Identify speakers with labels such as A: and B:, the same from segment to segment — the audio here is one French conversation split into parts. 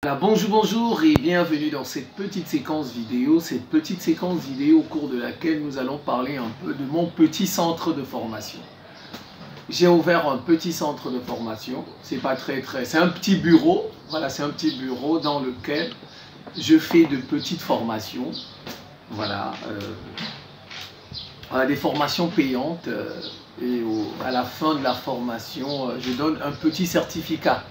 A: Voilà, bonjour et bienvenue dans cette petite séquence vidéo, au cours de laquelle nous allons parler un peu de mon petit centre de formation. J'ai ouvert un petit centre de formation, c'est un petit bureau, voilà, c'est un petit bureau dans lequel je fais de petites formations, voilà, des formations payantes et à la fin de la formation, je donne un petit certificat.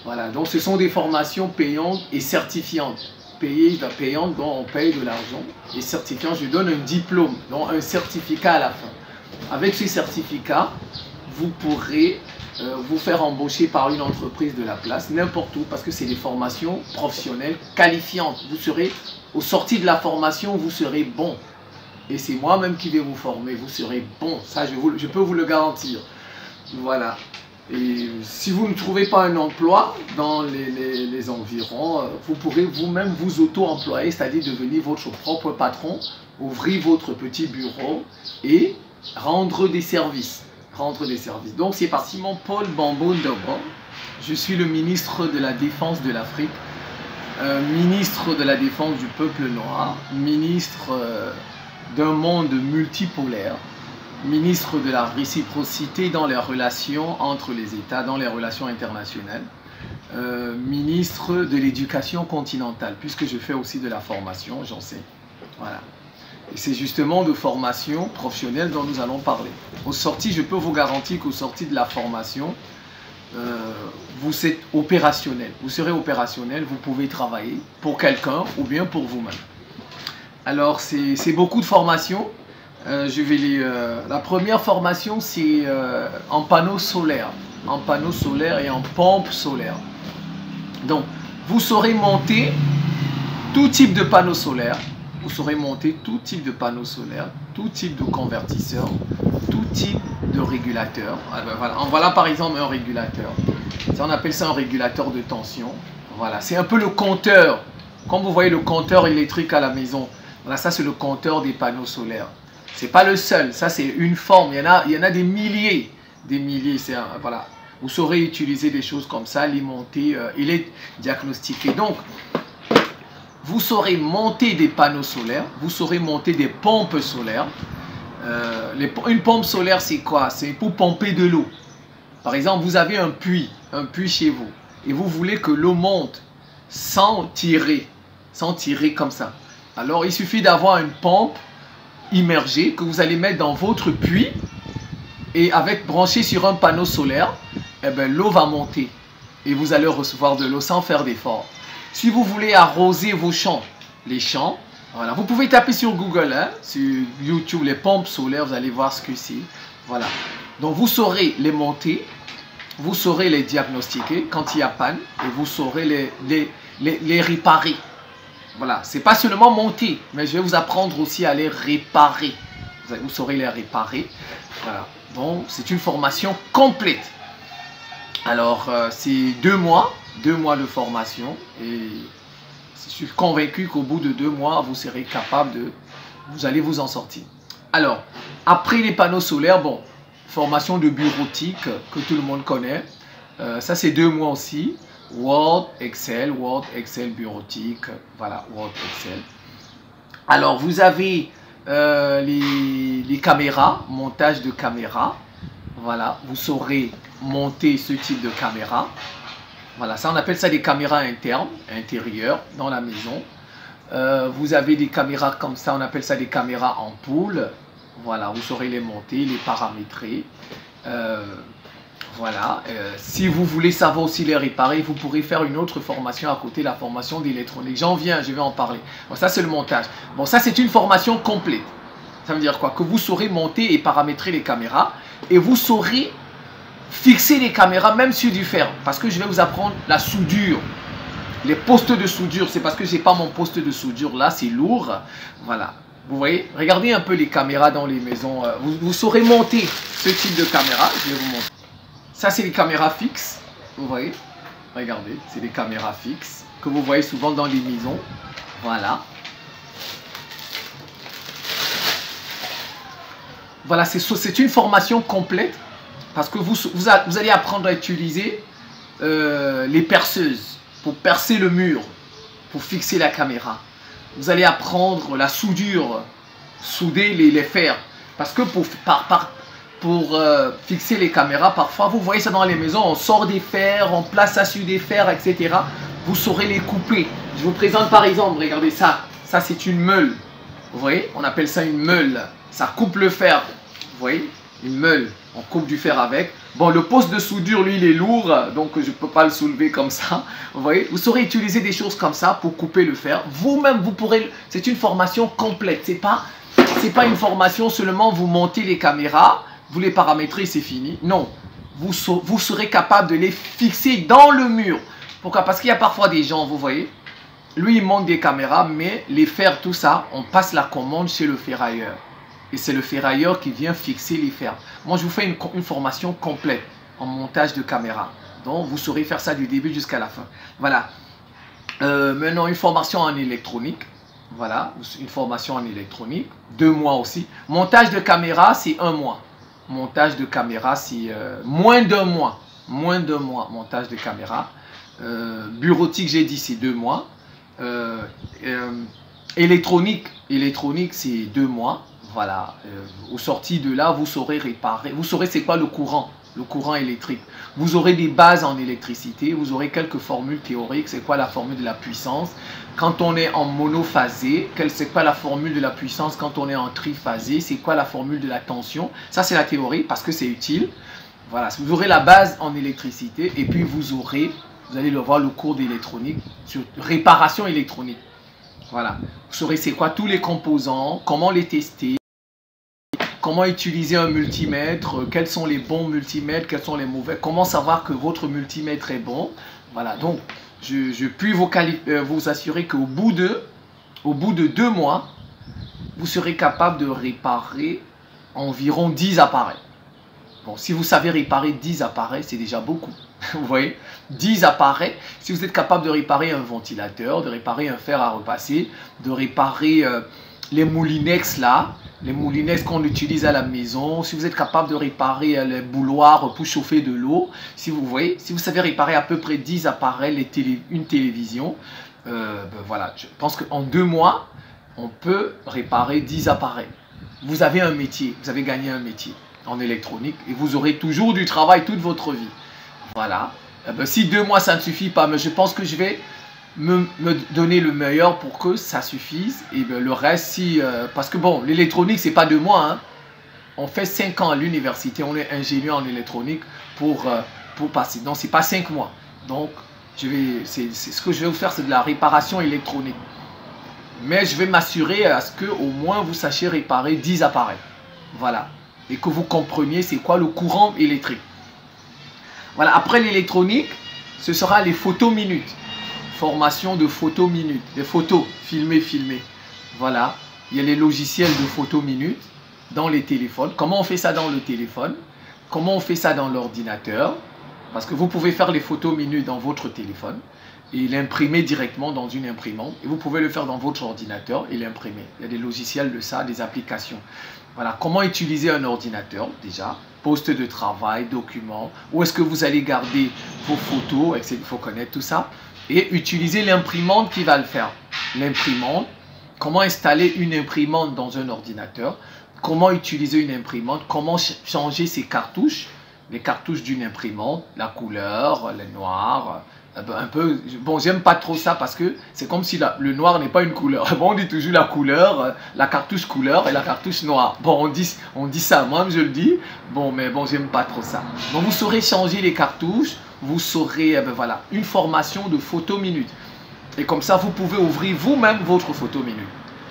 A: Voilà, donc ce sont des formations payantes et certifiantes. Payantes, dont on paye de l'argent, et certifiantes, je donne un diplôme, donc un certificat à la fin. Avec ce certificat, vous pourrez vous faire embaucher par une entreprise de la place, n'importe où, parce que c'est des formations professionnelles qualifiantes. Vous serez, au sorti de la formation, vous serez bon. Et c'est moi-même qui vais vous former, vous serez bon. Ça, je peux vous le garantir. Voilà. Et si vous ne trouvez pas un emploi dans les environs, vous pourrez vous-même vous auto-employer, c'est-à-dire devenir votre propre patron, ouvrir votre petit bureau et rendre des services. Donc c'est parti, mon Paul Bambo Ndobo. Je suis le ministre de la Défense de l'Afrique, ministre de la Défense du peuple noir, ministre d'un monde multipolaire, ministre de la réciprocité dans les relations entre les États, dans les relations internationales, ministre de l'éducation continentale, puisque je fais aussi de la formation, j'en sais. Voilà. Et c'est justement de formation professionnelle dont nous allons parler. Au sorti, je peux vous garantir qu'au sorti de la formation, vous êtes opérationnel. Vous serez opérationnel, vous pouvez travailler pour quelqu'un ou bien pour vous-même. Alors, c'est beaucoup de formations. La première formation, c'est en panneaux solaires. En panneaux solaires et en pompes solaires. Donc, vous saurez monter tout type de panneaux solaires. Vous saurez monter tout type de panneaux solaires, tout type de convertisseurs, tout type de régulateur. Voilà par exemple un régulateur. Ça, on appelle ça un régulateur de tension. Voilà, c'est un peu le compteur. Comme vous voyez le compteur électrique à la maison. Voilà, ça c'est le compteur des panneaux solaires. C'est pas le seul, ça c'est une forme, il y en a des milliers, voilà. Vous saurez utiliser des choses comme ça, les monter et les diagnostiquer. Donc, vous saurez monter des panneaux solaires, vous saurez monter des pompes solaires. Une pompe solaire, c'est quoi? C'est pour pomper de l'eau. Par exemple, vous avez un puits chez vous, et vous voulez que l'eau monte sans tirer comme ça. Alors, il suffit d'avoir une pompe immergé que vous allez mettre dans votre puits et avec branché sur un panneau solaire, eh ben, l'eau va monter et vous allez recevoir de l'eau sans faire d'effort. Si vous voulez arroser vos champs, voilà, vous pouvez taper sur Google, hein, sur YouTube, les pompes solaires, vous allez voir ce que c'est. Voilà. Donc vous saurez les monter, vous saurez les diagnostiquer quand il y a panne et vous saurez les réparer. Voilà, c'est pas seulement monter, mais je vais vous apprendre aussi à les réparer. Vous saurez les réparer. Voilà, donc c'est une formation complète. Alors, c'est 2 mois de formation. Et je suis convaincu qu'au bout de 2 mois, vous serez capable vous allez vous en sortir. Alors, après les panneaux solaires, bon, formation de bureautique que tout le monde connaît. Ça, c'est 2 mois aussi. Word, Excel, bureautique, voilà, Word, Excel. Alors, vous avez les caméras, montage de caméras. Voilà, vous saurez monter ce type de caméra. Voilà, ça on appelle ça des caméras internes, intérieures, dans la maison. Vous avez des caméras comme ça, on appelle ça des caméras ampoule. Voilà, vous saurez les monter, les paramétrer. Voilà, si vous voulez savoir aussi les réparer, vous pourrez faire une autre formation à côté, la formation d'électronique. Je vais en parler. Bon, ça c'est le montage. Bon, ça c'est une formation complète. Ça veut dire quoi? Que vous saurez monter et paramétrer les caméras et vous saurez fixer les caméras même sur du fer. Parce que je vais vous apprendre la soudure. Les postes de soudure, c'est parce que je n'ai pas mon poste de soudure là, c'est lourd. Voilà. Vous voyez, regardez un peu les caméras dans les maisons. Vous saurez monter ce type de caméra. Je vais vous montrer. Ça, c'est les caméras fixes, vous voyez, regardez, c'est des caméras fixes que vous voyez souvent dans les maisons, voilà. Voilà, c'est une formation complète parce que vous allez apprendre à utiliser les perceuses. pour percer le mur, pour fixer la caméra. Vous allez apprendre la soudure, souder les fers. Parce que pour fixer les caméras, parfois, vous voyez ça dans les maisons, on sort des fers, on place ça sur des fers, etc. Vous saurez les couper. Je vous présente par exemple, regardez ça. Ça, c'est une meule. Vous voyez, on appelle ça une meule. Ça coupe le fer. Vous voyez, une meule. On coupe du fer avec. Bon, le poste de soudure, lui, il est lourd, donc je ne peux pas le soulever comme ça. Vous voyez, vous saurez utiliser des choses comme ça pour couper le fer. Vous-même, vous pourrez... C'est une formation complète. C'est pas une formation seulement vous montez les caméras, vous les paramétrez, c'est fini. Non, vous serez capable de les fixer dans le mur. Pourquoi? Parce qu'il y a parfois des gens, vous voyez, lui, il monte des caméras, mais les fers, tout ça, on passe la commande chez le ferrailleur. Et c'est le ferrailleur qui vient fixer les fers. Moi, je vous fais une formation complète en montage de caméra. Donc, vous saurez faire ça du début jusqu'à la fin. Voilà. Maintenant, une formation en électronique. Voilà, une formation en électronique. 2 mois aussi. Montage de caméra, c'est 1 mois. Montage de caméra, c'est moins d'1 mois. Moins d'1 mois, montage de caméra. Bureautique, j'ai dit, c'est 2 mois. Électronique, c'est 2 mois. Voilà, au sorti de là, vous saurez réparer, vous saurez c'est quoi le courant électrique. Vous aurez des bases en électricité, vous aurez quelques formules théoriques, c'est quoi la formule de la puissance. Quand on est en monophasé, c'est quoi la formule de la puissance quand on est en triphasé, c'est quoi la formule de la tension. Ça, c'est la théorie parce que c'est utile. Voilà, vous aurez la base en électricité et puis vous allez le voir, le cours d'électronique, sur réparation électronique. Voilà, vous saurez c'est quoi tous les composants, comment les tester. Comment utiliser un multimètre, quels sont les bons multimètres, quels sont les mauvais, comment savoir que votre multimètre est bon. Voilà, donc je puis vous assurer qu'au bout de 2 mois, vous serez capable de réparer environ 10 appareils. Bon, si vous savez réparer 10 appareils, c'est déjà beaucoup. Vous voyez, 10 appareils, si vous êtes capable de réparer un ventilateur, de réparer un fer à repasser, de réparer les moulinex là, les moulinex qu'on utilise à la maison, si vous êtes capable de réparer les bouilloires pour chauffer de l'eau, si vous savez réparer à peu près 10 appareils, une télévision, voilà, je pense qu'en 2 mois, on peut réparer 10 appareils. Vous avez un métier, vous avez gagné un métier en électronique et vous aurez toujours du travail toute votre vie. Voilà, si 2 mois ça ne suffit pas, mais je pense que je vais me donner le meilleur pour que ça suffise. Et le reste, parce que bon, l'électronique, c'est pas 2 mois. Hein. On fait 5 ans à l'université, on est ingénieur en électronique pour passer. Donc, c'est pas 5 mois. Donc, ce que je vais vous faire, c'est de la réparation électronique. Mais je vais m'assurer à ce que au moins vous sachiez réparer 10 appareils. Voilà. Et que vous compreniez c'est quoi le courant électrique. Voilà. Après l'électronique, ce sera les photos minutes. Formation de photos minutes, des photos filmées. Voilà, il y a les logiciels de photos minutes dans les téléphones. Comment on fait ça dans le téléphone? Comment on fait ça dans l'ordinateur? Parce que vous pouvez faire les photos minutes dans votre téléphone et l'imprimer directement dans une imprimante. Et vous pouvez le faire dans votre ordinateur et l'imprimer. Il y a des logiciels de ça, des applications. Voilà, comment utiliser un ordinateur déjà? Poste de travail, documents, où est-ce que vous allez garder vos photos, il faut connaître tout ça. Et utiliser l'imprimante qui va le faire. L'imprimante, comment installer une imprimante dans un ordinateur, comment utiliser une imprimante, comment changer ses cartouches, les cartouches d'une imprimante, la couleur, le noir, un peu, bon j'aime pas trop ça parce que c'est comme si le noir n'est pas une couleur. Bon on dit toujours la couleur, la cartouche couleur et la cartouche noire. Bon on dit ça, moi je le dis, bon mais bon j'aime pas trop ça. Donc vous saurez changer les cartouches, vous saurez, voilà, une formation de photo minute. Et comme ça vous pouvez ouvrir vous-même votre photo minute.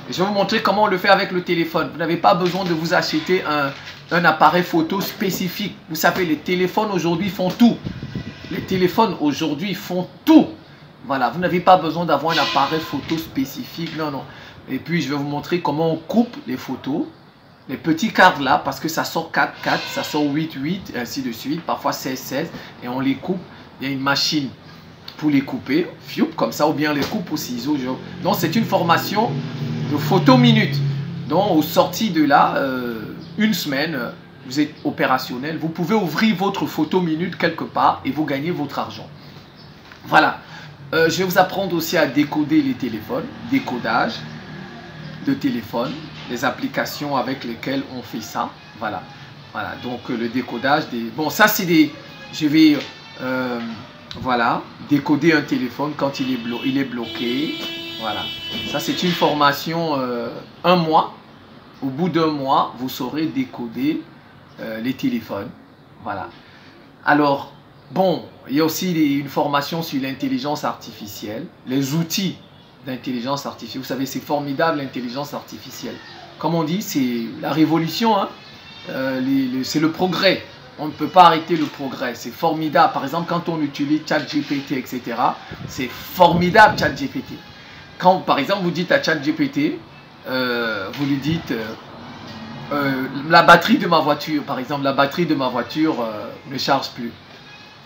A: Et je vais vous montrer comment on le fait avec le téléphone. Vous n'avez pas besoin de vous acheter un appareil photo spécifique. Vous savez, les téléphones aujourd'hui font tout. Les téléphones aujourd'hui font tout. Voilà, vous n'avez pas besoin d'avoir un appareil photo spécifique. Non, non. Et puis, je vais vous montrer comment on coupe les photos. Les petits cartes là, parce que ça sort 4-4, ça sort 8-8, ainsi de suite. Parfois 16-16. Et on les coupe. Il y a une machine pour les couper. Fioup, comme ça, ou bien on les coupe au ciseau. Donc, c'est une formation de photo minute. Donc, au sorti de là, une semaine, vous êtes opérationnel. Vous pouvez ouvrir votre photo minute quelque part et vous gagnez votre argent. Voilà. Je vais vous apprendre aussi à décoder les téléphones, décodage de téléphone, les applications avec lesquelles on fait ça. Voilà, voilà. Donc le décodage des... Bon, ça c'est des... Je vais, voilà, décoder un téléphone quand il est bloqué. Voilà. Ça c'est une formation 1 mois. Au bout d'1 mois, vous saurez décoder les téléphones. Voilà. Alors, bon, il y a aussi une formation sur l'intelligence artificielle, les outils d'intelligence artificielle. Vous savez, c'est formidable l'intelligence artificielle. Comme on dit, c'est la révolution, hein? C'est le progrès. On ne peut pas arrêter le progrès. C'est formidable. Par exemple, quand on utilise ChatGPT, etc., c'est formidable ChatGPT. Quand, par exemple, vous dites à ChatGPT, vous lui dites la batterie de ma voiture, par exemple, la batterie de ma voiture ne charge plus.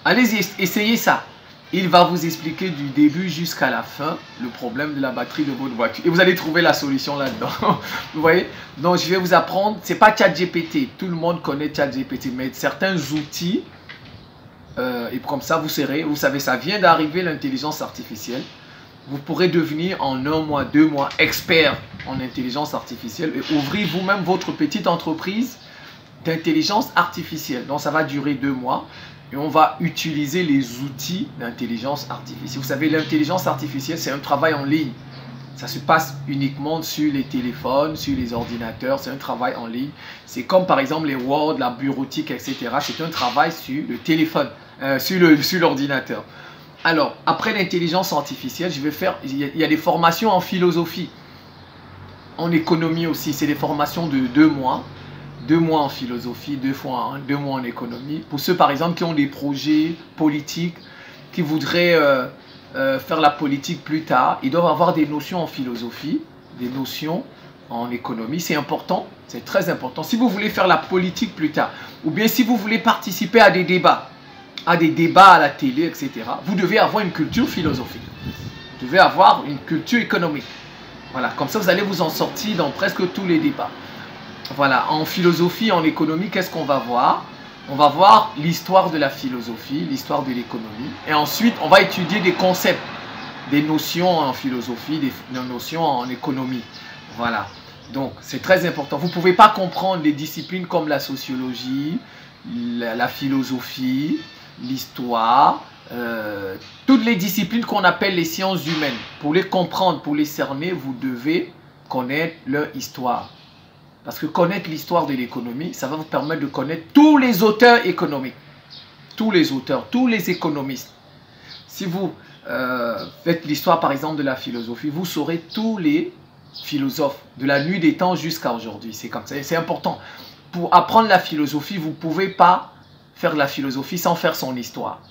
A: Allez-y, essayez ça. Il va vous expliquer du début jusqu'à la fin le problème de la batterie de votre voiture. Et vous allez trouver la solution là-dedans. Vous voyez? Donc, je vais vous apprendre. Ce n'est pas ChatGPT. Tout le monde connaît ChatGPT. Mais certains outils, et comme ça, vous savez, ça vient d'arriver l'intelligence artificielle. Vous pourrez devenir en 1 mois, 2 mois expert en intelligence artificielle et ouvrir vous-même votre petite entreprise d'intelligence artificielle. Donc, ça va durer 2 mois. Et on va utiliser les outils d'intelligence artificielle. Vous savez, l'intelligence artificielle, c'est un travail en ligne. Ça se passe uniquement sur les téléphones, sur les ordinateurs. C'est un travail en ligne. C'est comme par exemple les Word, la bureautique, etc. C'est un travail sur le téléphone, sur l'ordinateur. Alors, après l'intelligence artificielle, il y a des formations en philosophie, en économie aussi. C'est des formations de 2 mois. 2 mois en philosophie, 2 mois en économie. Pour ceux, par exemple, qui ont des projets politiques, qui voudraient faire la politique plus tard, ils doivent avoir des notions en philosophie, des notions en économie. C'est important, c'est très important. Si vous voulez faire la politique plus tard, ou bien si vous voulez participer à des débats à la télé, etc., vous devez avoir une culture philosophique. Vous devez avoir une culture économique. Voilà, comme ça, vous allez vous en sortir dans presque tous les débats. Voilà, en philosophie, en économie, qu'est-ce qu'on va voir? On va voir l'histoire de la philosophie, l'histoire de l'économie. Et ensuite, on va étudier des concepts, des notions en philosophie, des notions en économie. Voilà, donc c'est très important. Vous ne pouvez pas comprendre les disciplines comme la sociologie, la philosophie, l'histoire, toutes les disciplines qu'on appelle les sciences humaines. Pour les comprendre, pour les cerner, vous devez connaître leur histoire. Parce que connaître l'histoire de l'économie, ça va vous permettre de connaître tous les auteurs économiques. Tous les auteurs, tous les économistes. Si vous faites l'histoire, par exemple, de la philosophie, vous saurez tous les philosophes, de la nuit des temps jusqu'à aujourd'hui. C'est comme ça. C'est important. Pour apprendre la philosophie, vous ne pouvez pas faire de la philosophie sans faire son histoire.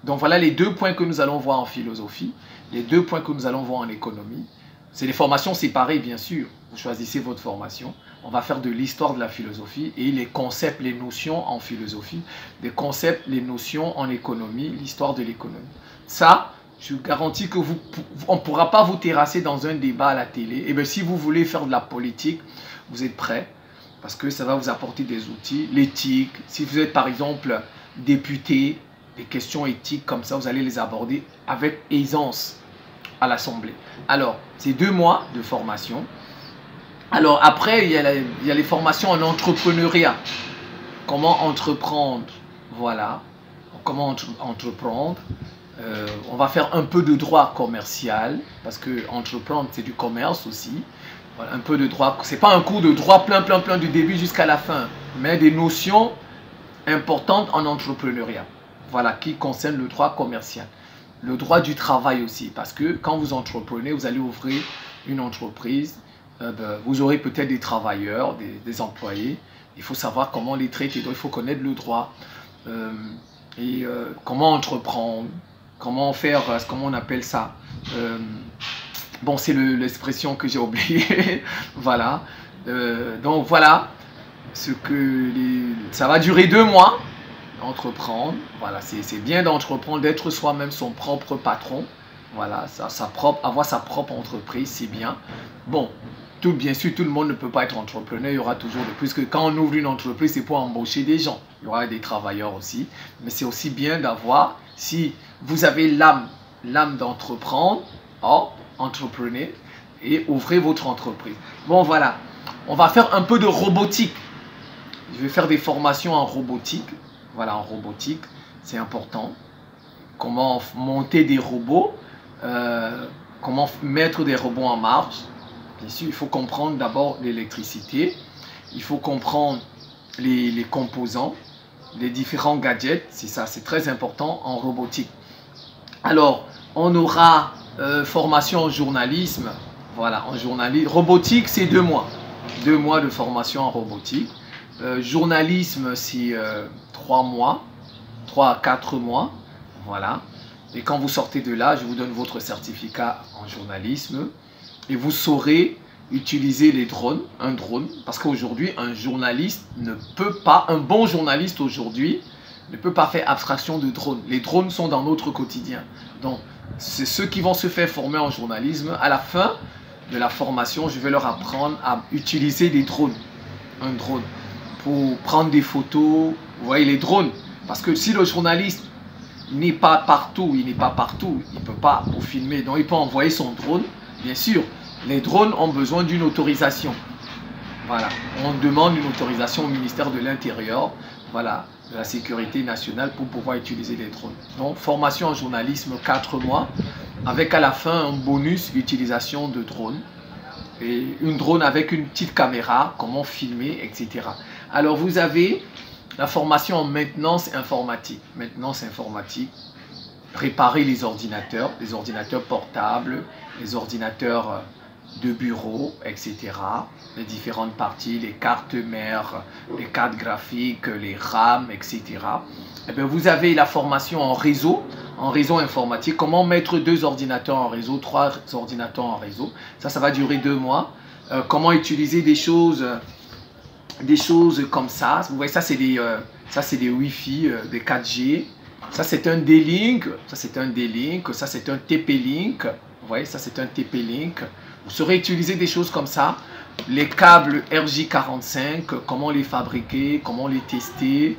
A: Donc voilà les 2 points que nous allons voir en philosophie, les 2 points que nous allons voir en économie. C'est des formations séparées, bien sûr. Vous choisissez votre formation. On va faire de l'histoire de la philosophie et les concepts, les notions en philosophie, des concepts, les notions en économie, l'histoire de l'économie. Ça, je vous garantis que on ne pourra pas vous terrasser dans un débat à la télé. Et bien, si vous voulez faire de la politique, vous êtes prêts parce que ça va vous apporter des outils, l'éthique. Si vous êtes, par exemple, député, des questions éthiques comme ça, vous allez les aborder avec aisance à l'Assemblée. Alors, c'est 2 mois de formation. Alors après, il y a les formations en entrepreneuriat. Comment entreprendre? Voilà. Comment entreprendre? On va faire un peu de droit commercial. Parce que entreprendre, c'est du commerce aussi. Voilà, un peu de droit. Ce n'est pas un cours de droit plein du début jusqu'à la fin. Mais des notions importantes en entrepreneuriat. Voilà, qui concernent le droit commercial. Le droit du travail aussi. Parce que quand vous entreprenez, vous allez ouvrir une entreprise. Vous aurez peut-être des travailleurs, des employés. Il faut savoir comment les traiter. Donc, il faut connaître le droit. Comment entreprendre. Comment faire, comment on appelle ça. Bon, c'est l'expression que j'ai oubliée. Voilà. Donc, voilà. Ça va durer 2 mois. Entreprendre. Voilà, c'est bien d'entreprendre, d'être soi-même son propre patron. Voilà, avoir sa propre entreprise, c'est bien. Bon. Bien sûr, tout le monde ne peut pas être entrepreneur, il y aura toujours puisque quand on ouvre une entreprise, c'est pour embaucher des gens. Il y aura des travailleurs aussi, mais c'est aussi bien d'avoir, si vous avez l'âme l'âme d'entreprendre, entrepreneur, et ouvrez votre entreprise. Bon, voilà. On va faire un peu de robotique. Je vais faire des formations en robotique. Voilà, en robotique, c'est important. Comment monter des robots, comment mettre des robots en marche. Bien sûr, il faut comprendre d'abord l'électricité. Il faut comprendre les composants, les différents gadgets. C'est ça, c'est très important en robotique. Alors, on aura formation en journalisme. Voilà, en journalisme. Robotique, c'est 2 mois. 2 mois de formation en robotique. Journalisme, c'est 3 mois. 3 à 4 mois. Voilà. Et quand vous sortez de là, je vous donne votre certificat en journalisme. Et vous saurez utiliser les drones, un drone. Parce qu'aujourd'hui, un journaliste ne peut pas, un bon journaliste aujourd'hui, ne peut pas faire abstraction de drones. Les drones sont dans notre quotidien. Donc, c'est ceux qui vont se faire former en journalisme. À la fin de la formation, je vais leur apprendre à utiliser des drones. Un drone. Pour prendre des photos. Vous voyez les drones. Parce que si le journaliste n'est pas partout, il n'est pas partout, il ne peut pas pour filmer. Donc, il peut envoyer son drone. Bien sûr, les drones ont besoin d'une autorisation. Voilà. On demande une autorisation au ministère de l'Intérieur. Voilà. De la sécurité nationale pour pouvoir utiliser les drones. Donc, formation en journalisme 4 mois, avec à la fin un bonus utilisation de drones. Et une drone avec une petite caméra, comment filmer, etc. Alors, vous avez la formation en maintenance informatique. Maintenance informatique, réparer les ordinateurs portables, les ordinateurs de bureau, etc. Les différentes parties, les cartes mères, les cartes graphiques, les RAM, etc. Et bien, vous avez la formation en réseau informatique. Comment mettre 2 ordinateurs en réseau, 3 ordinateurs en réseau. Ça va durer 2 mois. Comment utiliser des choses comme ça. Vous voyez, ça c'est des Wi-Fi, des 4G. Ça c'est un D-Link. Ça c'est un D-Link. Ça c'est un TP-Link. Vous voyez, ça c'est un TP-Link. Vous saurez utiliser des choses comme ça. Les câbles RJ45, comment les fabriquer, comment les tester.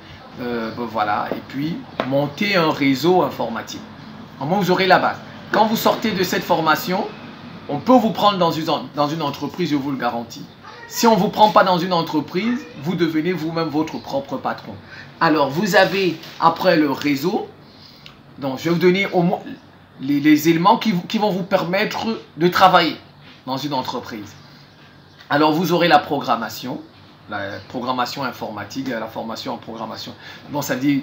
A: Voilà. Et puis, monter un réseau informatique. Au moins, vous aurez la base. Quand vous sortez de cette formation, on peut vous prendre dans une entreprise, je vous le garantis. Si on ne vous prend pas dans une entreprise, vous devenez vous-même votre propre patron. Alors, vous avez, après le réseau, donc je vais vous donner au moins les éléments qui vont vous permettre de travailler dans une entreprise. Alors, vous aurez la programmation informatique, la formation en programmation. Bon, ça dit,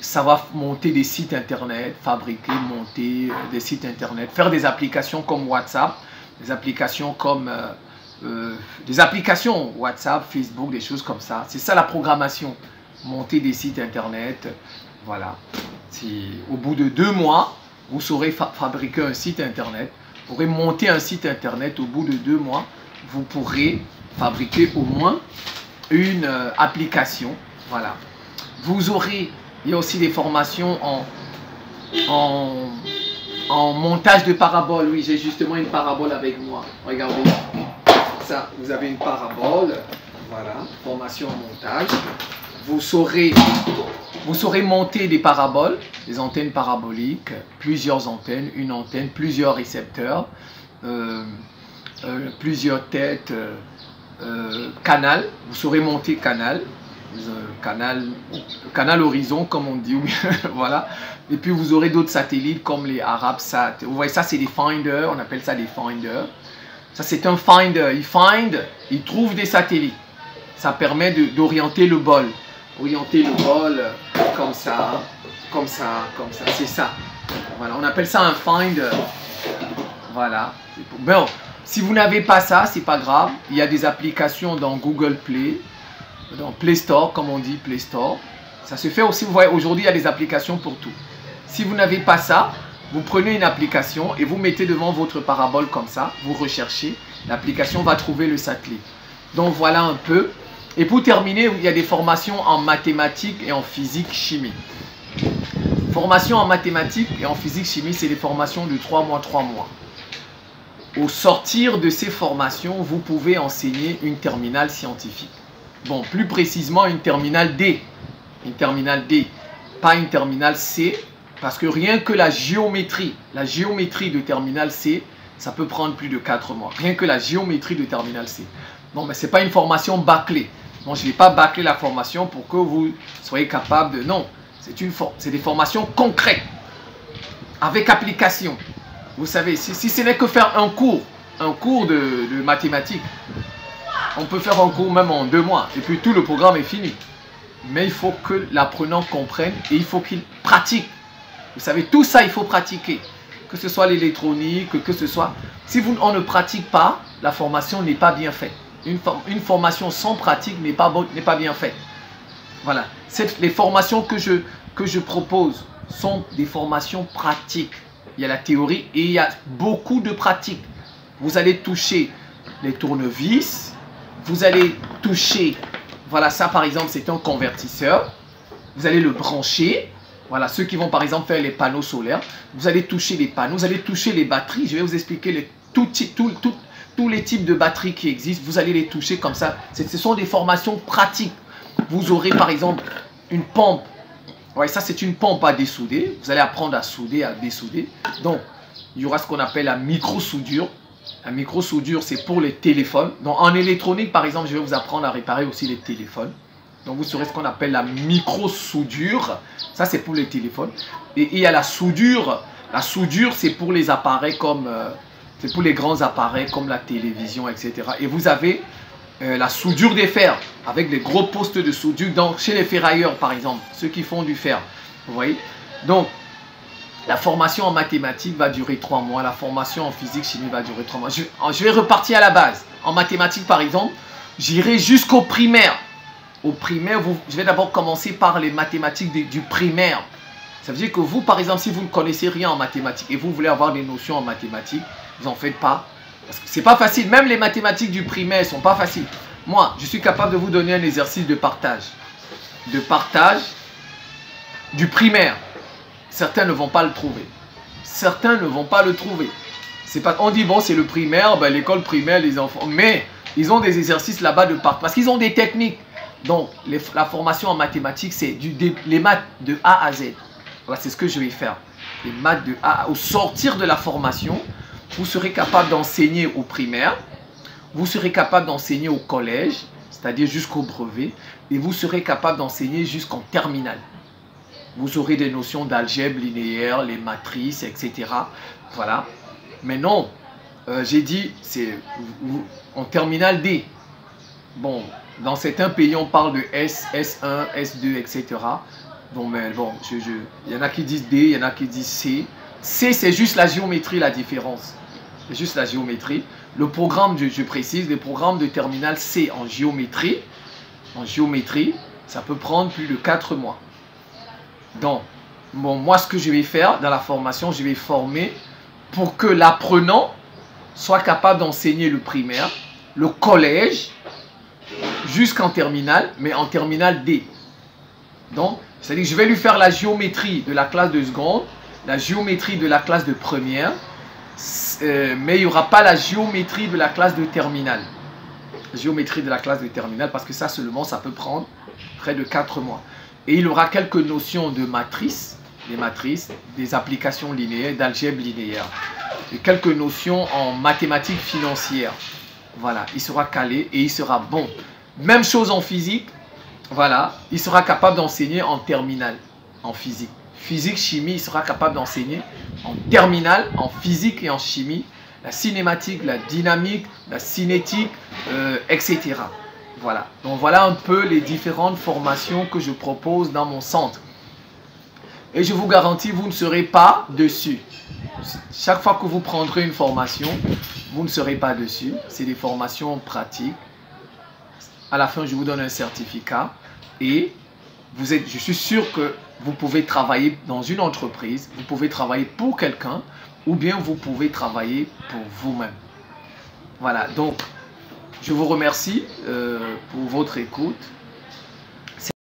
A: ça va monter des sites internet, fabriquer, monter des sites internet, faire des applications comme WhatsApp, des applications comme WhatsApp, Facebook, des choses comme ça. C'est ça la programmation, monter des sites internet. Voilà. Au bout de 2 mois, vous saurez fabriquer un site internet. Vous pourrez monter un site internet. Au bout de 2 mois, vous pourrez fabriquer au moins une application. Voilà. Vous aurez, il y a aussi des formations en montage de paraboles. Oui, j'ai justement une parabole avec moi. Regardez. Ça, vous avez une parabole. Voilà. Formation en montage. Vous saurez monter des paraboles, des antennes paraboliques, plusieurs antennes, une antenne, plusieurs récepteurs, plusieurs têtes, canal. Vous saurez monter canal, canal horizon comme on dit. Voilà. Et puis vous aurez d'autres satellites comme les Arabsat. Vous voyez, ça c'est des finders, on appelle ça des finders. Ça c'est un finder. Il trouve des satellites. Ça permet d'orienter le bol. Orienter le bol comme ça, comme ça, comme ça. C'est ça. Voilà, on appelle ça un finder. Voilà. Bon, si vous n'avez pas ça, c'est pas grave. Il y a des applications dans Google Play, dans Play Store, comme on dit, Play Store. Ça se fait aussi. Vous voyez, aujourd'hui, il y a des applications pour tout. Si vous n'avez pas ça, vous prenez une application et vous mettez devant votre parabole comme ça. Vous recherchez. L'application va trouver le satellite. Donc, voilà un peu. Et pour terminer, il y a des formations en mathématiques et en physique chimie. Formation en mathématiques et en physique chimie, c'est des formations de 3 mois, 3 mois. Au sortir de ces formations, vous pouvez enseigner une terminale scientifique. Bon, plus précisément une terminale D. Une terminale D. Pas une terminale C, Parce que rien que la géométrie de terminal C, ça peut prendre plus de 4 mois. Rien que la géométrie de terminal C. Non, mais ce n'est pas une formation bâclée. Non, je ne vais pas bâcler la formation pour que vous soyez capable de... Non, c'est des formations concrètes, avec application. Vous savez, si ce n'est que faire un cours de mathématiques, on peut faire un cours même en 2 mois, et puis tout le programme est fini. Mais il faut que l'apprenant comprenne et il faut qu'il pratique. Vous savez, tout ça, il faut pratiquer. Que ce soit l'électronique, que ce soit... Si on ne pratique pas, la formation n'est pas bien faite. Une formation sans pratique n'est pas bien faite. Voilà. Les formations que je propose sont des formations pratiques. Il y a la théorie et il y a beaucoup de pratiques. Vous allez toucher les tournevis. Vous allez toucher... Voilà, ça par exemple, c'est un convertisseur. Vous allez le brancher. Voilà, ceux qui vont par exemple faire les panneaux solaires. Vous allez toucher les panneaux, vous allez toucher les batteries. Je vais vous expliquer tous les types de batteries qui existent. Vous allez les toucher comme ça. Ce sont des formations pratiques. Vous aurez par exemple une pompe. Ouais, ça c'est une pompe à dessouder. Vous allez apprendre à souder, à dessouder. Donc, il y aura ce qu'on appelle la micro-soudure. La micro-soudure, c'est pour les téléphones. Donc, en électronique, par exemple, je vais vous apprendre à réparer aussi les téléphones. Donc, vous saurez ce qu'on appelle la micro-soudure. Ça, c'est pour les téléphones. Et il y a la soudure. La soudure, c'est pour les appareils comme... c'est pour les grands appareils comme la télévision, etc. Et vous avez la soudure des fers, avec des gros postes de soudure. Donc, chez les ferrailleurs, par exemple, ceux qui font du fer. Vous voyez? Donc, la formation en mathématiques va durer 3 mois. La formation en physique, chimie va durer 3 mois. Je vais repartir à la base. En mathématiques, par exemple, j'irai jusqu'au primaire. Au primaire, je vais d'abord commencer par les mathématiques du primaire. Ça veut dire que vous, par exemple, si vous ne connaissez rien en mathématiques et vous voulez avoir des notions en mathématiques, vous n'en faites pas. Parce que ce n'est pas facile. Même les mathématiques du primaire ne sont pas faciles. Moi, je suis capable de vous donner un exercice de partage. De partage du primaire. Certains ne vont pas le trouver. Certains ne vont pas le trouver. On dit, bon, c'est le primaire, ben, l'école primaire, les enfants. Mais ils ont des exercices là-bas de partage. Parce qu'ils ont des techniques. Donc, la formation en mathématiques, c'est les maths de A à Z. Voilà, c'est ce que je vais faire. Les maths de A à Z. Au sortir de la formation, vous serez capable d'enseigner au primaire. Vous serez capable d'enseigner au collège, c'est-à-dire jusqu'au brevet. Et vous serez capable d'enseigner jusqu'en terminale. Vous aurez des notions d'algèbre linéaire, les matrices, etc. Voilà. Mais non, j'ai dit, c'est en terminale D. Bon, dans certains pays, on parle de S, S1, S2, etc. Bon, mais bon, il y en a qui disent D, il y en a qui disent C. C, c'est juste la géométrie, la différence. C'est juste la géométrie. Le programme, je précise, le programme de terminale C en géométrie, ça peut prendre plus de 4 mois. Donc, bon, moi, ce que je vais faire dans la formation, je vais former pour que l'apprenant soit capable d'enseigner le primaire, le collège, jusqu'en terminale, mais en terminale D. Donc, c'est-à-dire que je vais lui faire la géométrie de la classe de seconde, la géométrie de la classe de première, mais il n'y aura pas la géométrie de la classe de terminale. La géométrie de la classe de terminale, parce que ça seulement, ça peut prendre près de 4 mois. Et il aura quelques notions de matrices, des applications linéaires, d'algèbre linéaire. Et quelques notions en mathématiques financières. Voilà, il sera calé et il sera bon. Même chose en physique. Voilà, il sera capable d'enseigner en terminale, en physique. Physique, chimie, il sera capable d'enseigner en terminale, en physique et en chimie. La cinématique, la dynamique, la cinétique, etc. Voilà, donc voilà un peu les différentes formations que je propose dans mon centre. Et je vous garantis, vous ne serez pas dessus. Chaque fois que vous prendrez une formation, vous ne serez pas dessus. C'est des formations pratiques. À la fin, je vous donne un certificat. Et je suis sûr que vous pouvez travailler dans une entreprise, vous pouvez travailler pour quelqu'un, ou bien vous pouvez travailler pour vous-même. Voilà, donc je vous remercie pour votre écoute.